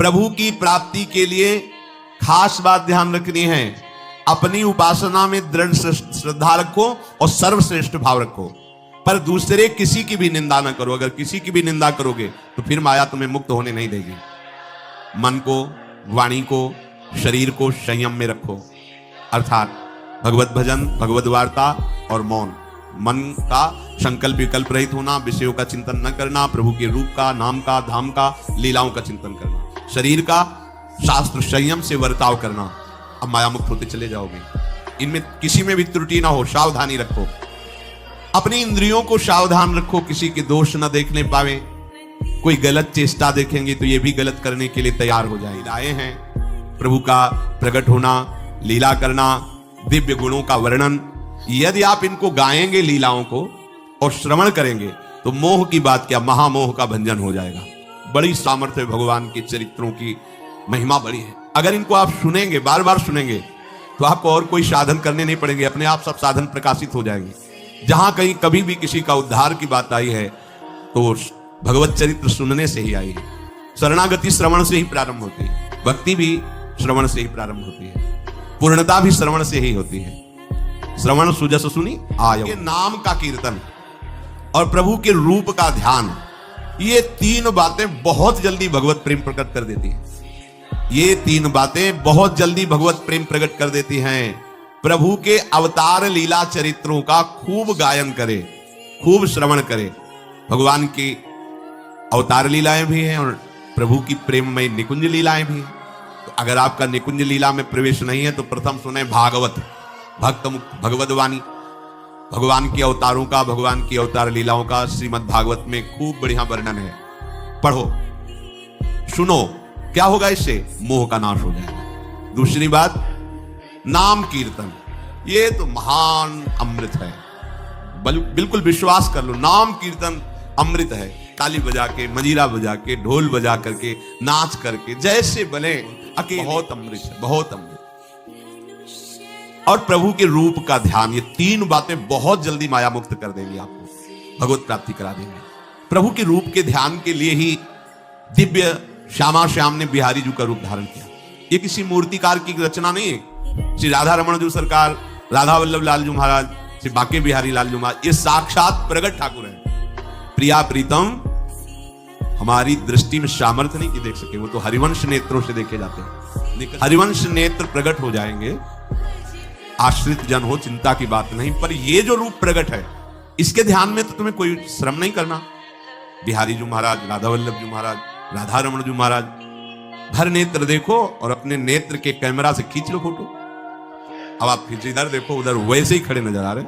प्रभु की प्राप्ति के लिए खास बात ध्यान रखनी है, अपनी उपासना में दृढ़ श्रद्धा रखो और सर्वश्रेष्ठ भाव रखो, पर दूसरे किसी की भी निंदा न करो। अगर किसी की भी निंदा करोगे तो फिर माया तुम्हें मुक्त होने नहीं देगी। मन को, वाणी को, शरीर को संयम में रखो, अर्थात भगवत भजन, भगवत वार्ता और मौन। मन का संकल्प विकल्प रहित होना, विषयों का चिंतन न करना, प्रभु के रूप का, नाम का, धाम का, लीलाओं का चिंतन करना, शरीर का शास्त्र संयम से वर्ताव करना। अब माया मुक्त होते चले जाओगे। इनमें किसी में भी त्रुटि ना हो, सावधानी रखो। अपनी इंद्रियों को सावधान रखो, किसी के दोष न देखने पावे। कोई गलत चेष्टा देखेंगे तो ये भी गलत करने के लिए तैयार हो जाए। लीलाएं हैं, प्रभु का प्रकट होना, लीला करना, दिव्य गुणों का वर्णन। यदि आप इनको गाएंगे, लीलाओं को, और श्रवण करेंगे तो मोह की बात क्या, महामोह का भंजन हो जाएगा। बड़ी सामर्थ्य है भगवान के चरित्रों की, महिमा बड़ी है। अगर इनको आप सुनेंगे, बार बार सुनेंगे, तो आपको और कोई साधन करने नहीं पड़ेंगे, अपने आप सब साधन प्रकाशित हो जाएंगे। जहां कहीं कभी भी किसी का उद्धार की बात आई है तो भगवत चरित्र सुनने से ही आई है। शरणागति श्रवण से ही प्रारंभ होती है, भक्ति भी श्रवण से ही प्रारंभ होती है, पूर्णता भी श्रवण से ही होती है। श्रवण सुजस सुनी आयो। ये नाम का कीर्तन और प्रभु के रूप का ध्यान, ये तीन बातें बहुत जल्दी भगवत प्रेम प्रकट कर देती हैं। ये तीन बातें बहुत जल्दी भगवत प्रेम प्रकट कर देती हैं। प्रभु के अवतार लीला चरित्रों का खूब गायन करे, खूब श्रवण करे। भगवान की अवतार लीलाएं भी हैं और प्रभु की प्रेममय निकुंज लीलाएं भी हैं। तो अगर आपका निकुंज लीला में प्रवेश नहीं है तो प्रथम सुने भागवत, भक्त मुक्त भगवत वाणी, भगवान के अवतारों का, भगवान की अवतार लीलाओं का श्रीमद् भागवत में खूब बढ़िया वर्णन है। पढ़ो, सुनो, क्या होगा इससे? मोह का नाश हो जाएगा। दूसरी बात, नाम कीर्तन, ये तो महान अमृत है। बिल्कुल विश्वास कर लो, नाम कीर्तन अमृत है। ताली बजा के, मंजीरा बजा के, ढोल बजा करके, नाच करके, जैसे बने अकेले, बहुत अमृत है, बहुत अमृत। और प्रभु के रूप का ध्यान, ये तीन बातें बहुत जल्दी माया मुक्त कर देंगी, आपको भगवत प्राप्ति करा देंगे। प्रभु के रूप के ध्यान के लिए ही दिव्य श्यामा श्याम ने बिहारी जी का रूप धारण किया। ये किसी मूर्तिकार की रचना नहीं है। श्री राधा रमण जी सरकार, राधा वल्लभ लाल जी महाराज, श्री बांके बिहारी लाल जी महाराज, ये साक्षात प्रगट ठाकुर है। प्रिया प्रीतम हमारी दृष्टि में सामर्थ्य नहीं कि देख सके, वो तो हरिवंश नेत्रों से देखे जाते हैं। हरिवंश नेत्र प्रकट हो जाएंगे, आश्रित जन हो, चिंता की बात नहीं। पर ये जो रूप प्रकट है, इसके ध्यान में तो तुम्हें कोई श्रम नहीं करना। बिहारी जी महाराज, राधा वल्लभ जी महाराज, राधा रमण जी महाराज, भर नेत्र देखो और अपने नेत्र के कैमरा से खींच लो फोटो। अब आप फिर इधर देखो, उधर वैसे ही खड़े नजर आ रहे,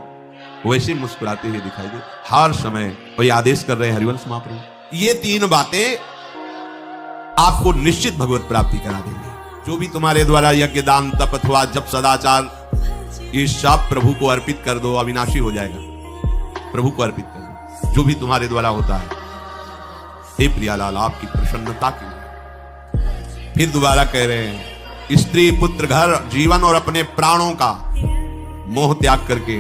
वैसे ही मुस्कुराते हुए दिखाई दे, हर समय वही आदेश कर रहे हैं हरिवंश महाप्रभु। ये तीन बातें आपको निश्चित भगवत प्राप्ति करा देंगे। जो भी तुम्हारे द्वारा यज्ञ, दान, तप अथवा जप, सदाचार, ये सब प्रभु को अर्पित कर दो, अविनाशी हो जाएगा। प्रभु को अर्पित कर दो जो भी तुम्हारे द्वारा होता है। हे प्रियालाल, आपकी प्रसन्नता के लिए फिर दोबारा कह रहे हैं, स्त्री, पुत्र, घर, जीवन और अपने प्राणों का मोह त्याग करके,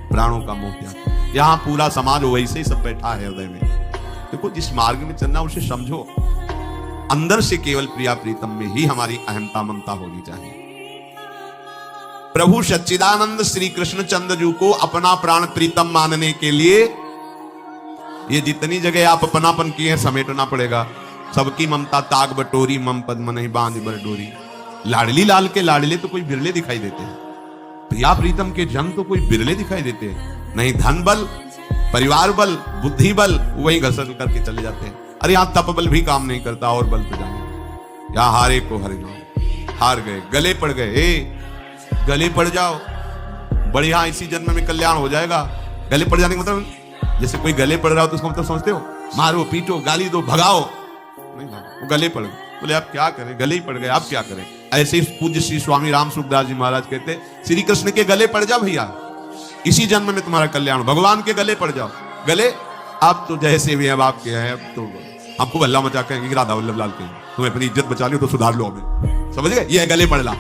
प्राणों का मोह त्याग। यहां पूरा समाज वैसे ही सब बैठा है हृदय में। देखो, जिस मार्ग में चलना उसे समझो। अंदर से केवल प्रिया प्रीतम में ही हमारी अहंता ममता होनी चाहिए। प्रभु सच्चिदानंद श्री कृष्ण चंद्र जी को अपना प्राण प्रीतम मानने के लिए ये जितनी जगह आप अपनापन किए हैं समेटना पड़ेगा। सबकी ममता ताग बटोरी, मम पद्म नहीं बांध बर डोरी। लाडली लाल के लाडले तो कोई बिरले दिखाई देते हैं, प्रिया प्रीतम के जन तो कोई बिरले दिखाई देते हैं। नहीं धन बल, परिवार बल, बुद्धि बल, वही घसर करके चले जाते हैं। अरे यहाँ तप बल भी काम नहीं करता, और बल तो जाने। यहाँ हारे को हरे जाओ, हार गए, गले पड़ गए, गले पड़ जाओ, बढ़िया इसी जन्म में कल्याण हो जाएगा। गले पड़ जाने का मतलब, जैसे कोई गले पड़ रहा हो तो उसका मतलब समझते हो, मारो, पीटो, गाली दो, भगाओ। नहीं, वो गले पड़ गए, बोले आप क्या करें, गले ही पड़ गए, आप क्या करें। ऐसे ही पूज्य श्री स्वामी राम सुखदास जी महाराज कहते, श्री कृष्ण के गले पड़ जाओ भैया, इसी जन्म में तुम्हारा कल्याण। भगवान के गले पड़ जाओ। गले आप तो जैसे भी अब आपके हैं, अब तो आपको हल्ला मचा कहेंगे राधा वल्लभ लाल के, तुम्हें अपनी इज्जत बचा लो तो सुधार लो हमें, समझ गए। ये है गले पड़ना।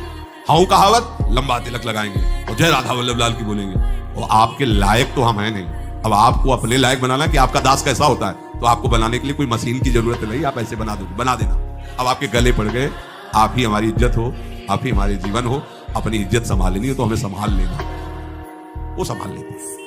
हाँ कहावत, लंबा तिलक लगाएंगे और जय राधा वल्लभ लाल की बोलेंगे। और आपके लायक तो हम हैं नहीं। अब आपको अपने लायक बनाना कि आपका दास कैसा होता है, तो आपको बनाने के लिए कोई मशीन की जरूरत नहीं, आप ऐसे बना दो, बना देना। अब आपके गले पड़ गए, आप ही हमारी इज्जत हो, आप ही हमारे जीवन हो, अपनी इज्जत संभालनी हो तो हमें संभाल लेना, वो संभाल लेते हैं।